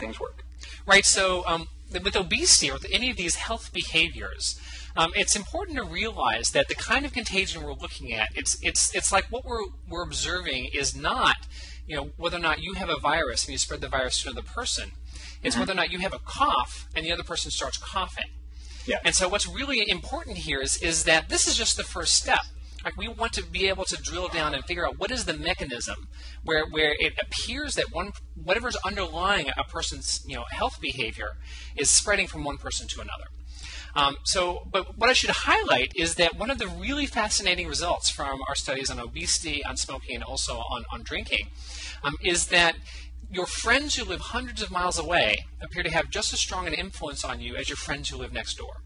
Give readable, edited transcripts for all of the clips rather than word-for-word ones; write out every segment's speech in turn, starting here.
things work. Right. So with obesity or with any of these health behaviors, it's important to realize that the kind of contagion we're looking at, it's like what we're observing is not, whether or not you have a virus and you spread the virus to another person. It's whether or not you have a cough and the other person starts coughing. Yeah. And so what's really important here is that this is just the first step. Like, we want to be able to drill down and figure out what is the mechanism where it appears that whatever's underlying a person's health behavior is spreading from one person to another. But what I should highlight is that one of the really fascinating results from our studies on obesity, on smoking, and also on drinking is that your friends who live hundreds of miles away appear to have just as strong an influence on you as your friends who live next door.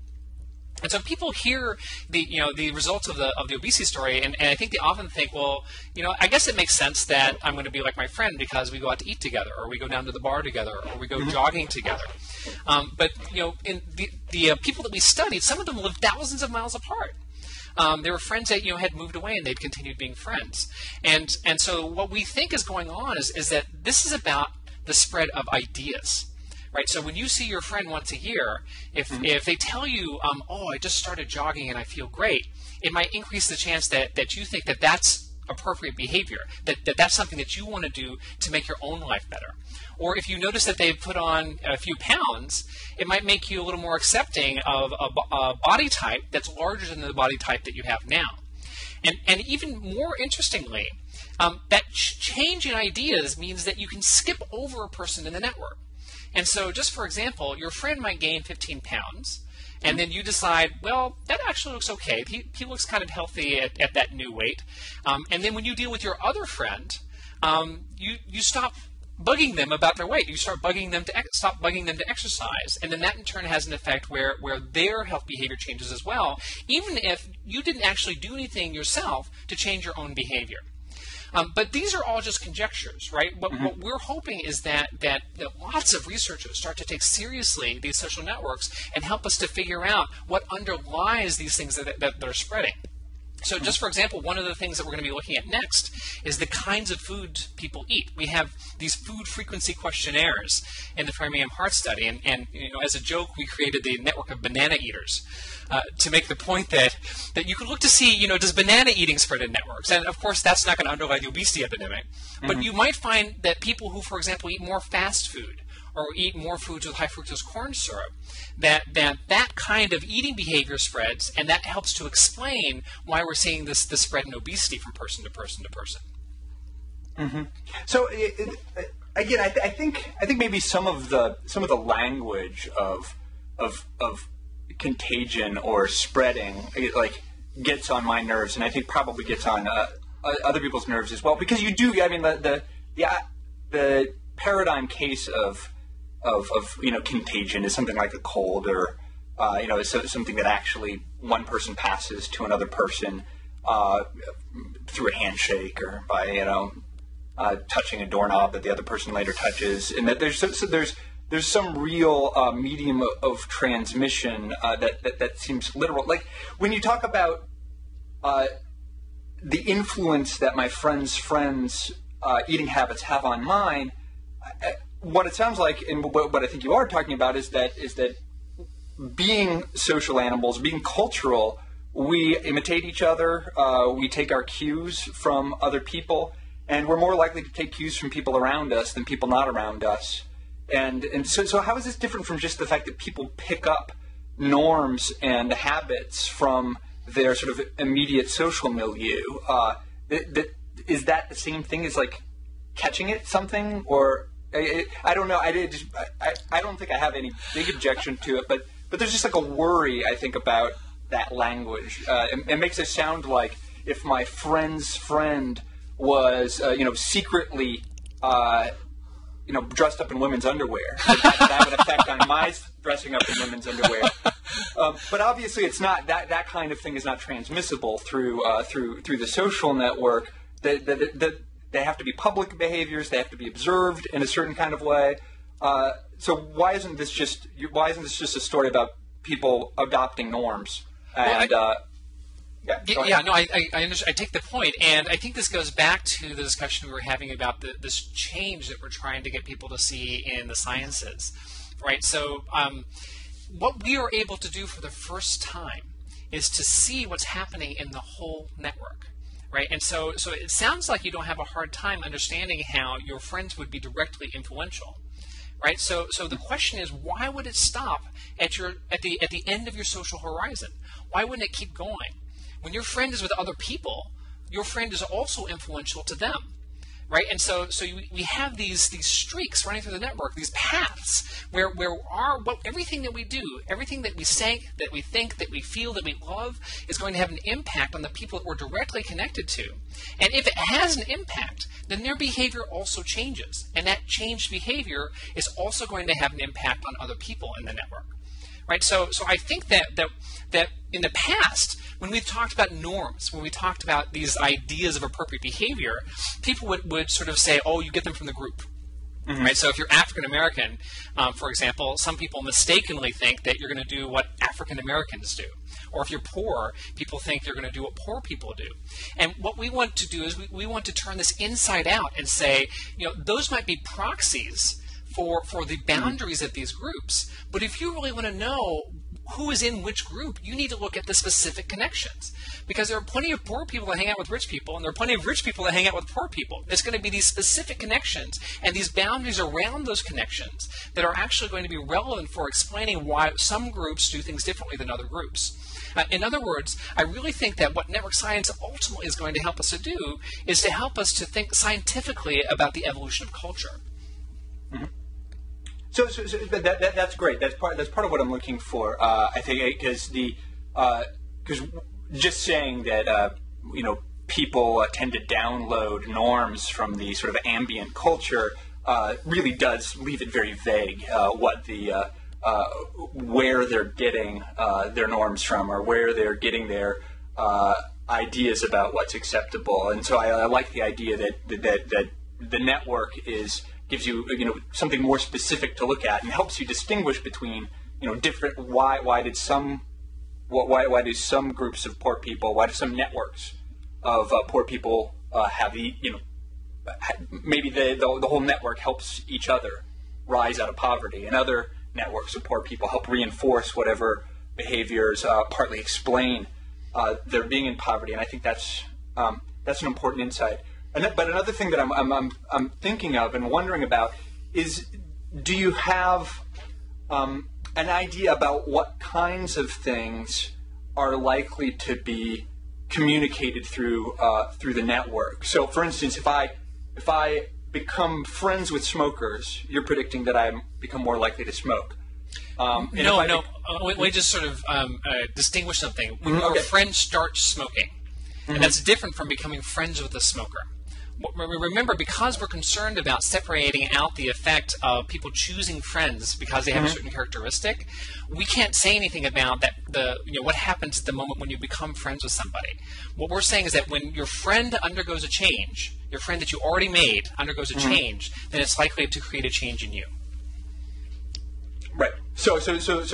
And so people hear the results of the obesity story, and I think they often think, well, I guess it makes sense that I'm going to be like my friend because we go out to eat together, or we go down to the bar together, or we go jogging together. But in the people that we studied, some of them lived thousands of miles apart. They were friends that had moved away, and they'd continued being friends. And so what we think is going on is that this is about the spread of ideas. Right, so when you see your friend once a year, if they tell you, I just started jogging and I feel great, it might increase the chance that you think that that's appropriate behavior, that's something that you want to do to make your own life better. Or if you notice that they've put on a few pounds, it might make you a little more accepting of a body type that's larger than the body type that you have now. And even more interestingly, that change in ideas means that you can skip over a person in the network. And so, just for example, your friend might gain 15 pounds, and then you decide, well, that actually looks okay. He looks kind of healthy at that new weight. And then when you deal with your other friend, you stop bugging them about their weight. You start bugging them stop bugging them to exercise. And then that in turn has an effect where their health behavior changes as well, even if you didn't actually do anything yourself to change your own behavior. But these are all just conjectures, right? What we're hoping is that lots of researchers start to take seriously these social networks and help us to figure out what underlies these things that are spreading. So just for example, one of the things that we're going to be looking at next is the kinds of food people eat. We have these food frequency questionnaires in the Framingham Heart Study, and as a joke, we created the network of banana eaters to make the point that you could look to see, does banana eating spread in networks? And of course, that's not going to underlie the obesity epidemic. But you might find that people who, for example, eat more fast food or eat more foods with high fructose corn syrup, that kind of eating behavior spreads, and that helps to explain why we're seeing the spread in obesity from person to person to person. So again, I think maybe some of the language of contagion or spreading gets on my nerves, and I think probably gets on other people's nerves as well, because you do. I mean, the paradigm case of contagion is something like a cold, or something that actually one person passes to another person through a handshake or by touching a doorknob that the other person later touches, and that there's some real medium of transmission that seems literal. Like when you talk about the influence that my friend's friends' eating habits have on mine. What it sounds like, and what I think you are talking about, is that being social animals, being cultural, we imitate each other, we take our cues from other people, and we're more likely to take cues from people around us than people not around us. And so how is this different from just the fact that people pick up norms and habits from their sort of immediate social milieu? Is that the same thing as like catching it something, or I don't know. I don't think I have any big objection to it, but there's just like a worry, I think, about that language. It makes it sound like if my friend's friend was, secretly, dressed up in women's underwear, that would affect on my dressing up in women's underwear. But obviously, it's not that kind of thing is not transmissible through the social network. They have to be public behaviors. They have to be observed in a certain kind of way. So why isn't this just a story about people adopting norms? And Yeah, no, I take the point, and I think this goes back to the discussion we were having about this change that we're trying to get people to see in the sciences, right? So what we are able to do for the first time is to see what's happening in the whole network, right? And so it sounds like you don't have a hard time understanding how your friends would be directly influential, right? So the question is, why would it stop at the end of your social horizon? Why wouldn't it keep going? When your friend is with other people, your friend is also influential to them, right? And so we have these streaks running through the network, these paths where everything that we do, everything that we say, that we think, that we feel, that we love, is going to have an impact on the people that we're directly connected to. And if it has an impact, then their behavior also changes, and that changed behavior is also going to have an impact on other people in the network, right? So I think that in the past, when we've talked about norms, when we talked about these ideas of appropriate behavior, people would sort of say, oh, you get them from the group. Mm-hmm. Right? So if you're African American, for example, some people mistakenly think that you're going to do what African Americans do. Or if you're poor, people think you're going to do what poor people do. And what we want to do is we want to turn this inside out and say, those might be proxies for the boundaries of these groups. But if you really want to know who is in which group, you need to look at the specific connections. Because there are plenty of poor people that hang out with rich people, and there are plenty of rich people that hang out with poor people. It's going to be these specific connections and these boundaries around those connections that are actually going to be relevant for explaining why some groups do things differently than other groups. In other words, I really think that what network science ultimately is going to help us to do is to help us to think scientifically about the evolution of culture. Mm-hmm. So that's great. That's part of what I'm looking for. I think because just saying that people tend to download norms from the sort of ambient culture really does leave it very vague where they're getting their norms from or where they're getting their ideas about what's acceptable. And so I like the idea that the network gives you something more specific to look at and helps you distinguish between different why do some groups of poor people, why do some networks of poor people have maybe the whole network helps each other rise out of poverty, and other networks of poor people help reinforce whatever behaviors partly explain their being in poverty. And I think that's an important insight. But another thing that I'm thinking of and wondering about is, do you have an idea about what kinds of things are likely to be communicated through the network? So, for instance, if I become friends with smokers, you're predicting that I become more likely to smoke. Let me just sort of distinguish something. When your friend starts smoking, and that's different from becoming friends with a smoker. Remember, because we're concerned about separating out the effect of people choosing friends because they have a certain characteristic, we can't say anything about that. What happens at the moment when you become friends with somebody. What we're saying is that when your friend undergoes a change, your friend that you already made undergoes a change, then it's likely to create a change in you. Right. So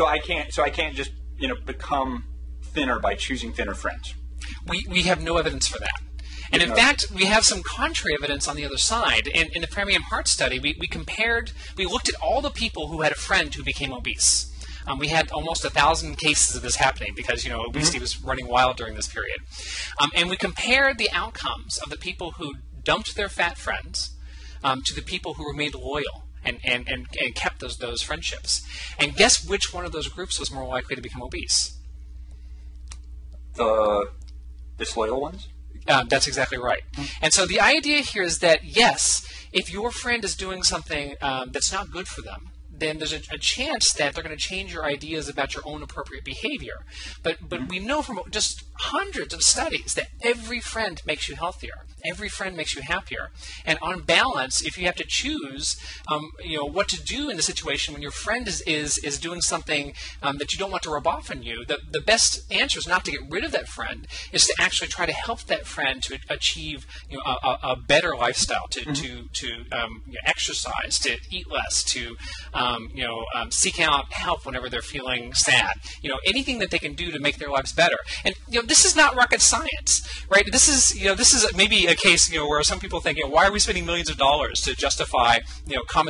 I can't just become thinner by choosing thinner friends. We have no evidence for that. And in fact, we have some contrary evidence on the other side. In the Framingham Heart Study, we looked at all the people who had a friend who became obese. We had almost 1,000 cases of this happening because, obesity was running wild during this period. And we compared the outcomes of the people who dumped their fat friends to the people who remained loyal and kept those friendships. And guess which one of those groups was more likely to become obese? The disloyal ones? That's exactly right. And so the idea here is that, yes, if your friend is doing something that's not good for them, then there's a chance that they're going to change your ideas about your own appropriate behavior. But we know from just hundreds of studies that every friend makes you healthier. every friend makes you happier. And on balance, if you have to choose, what to do in the situation when your friend is doing something that you don't want to rub off on you, the best answer is not to get rid of that friend, is to actually try to help that friend to achieve a better lifestyle, to exercise, to eat less, to seek out help whenever they're feeling sad. Anything that they can do to make their lives better. And this is not rocket science, right? This is maybe a case where some people think, why are we spending millions of dollars to justify common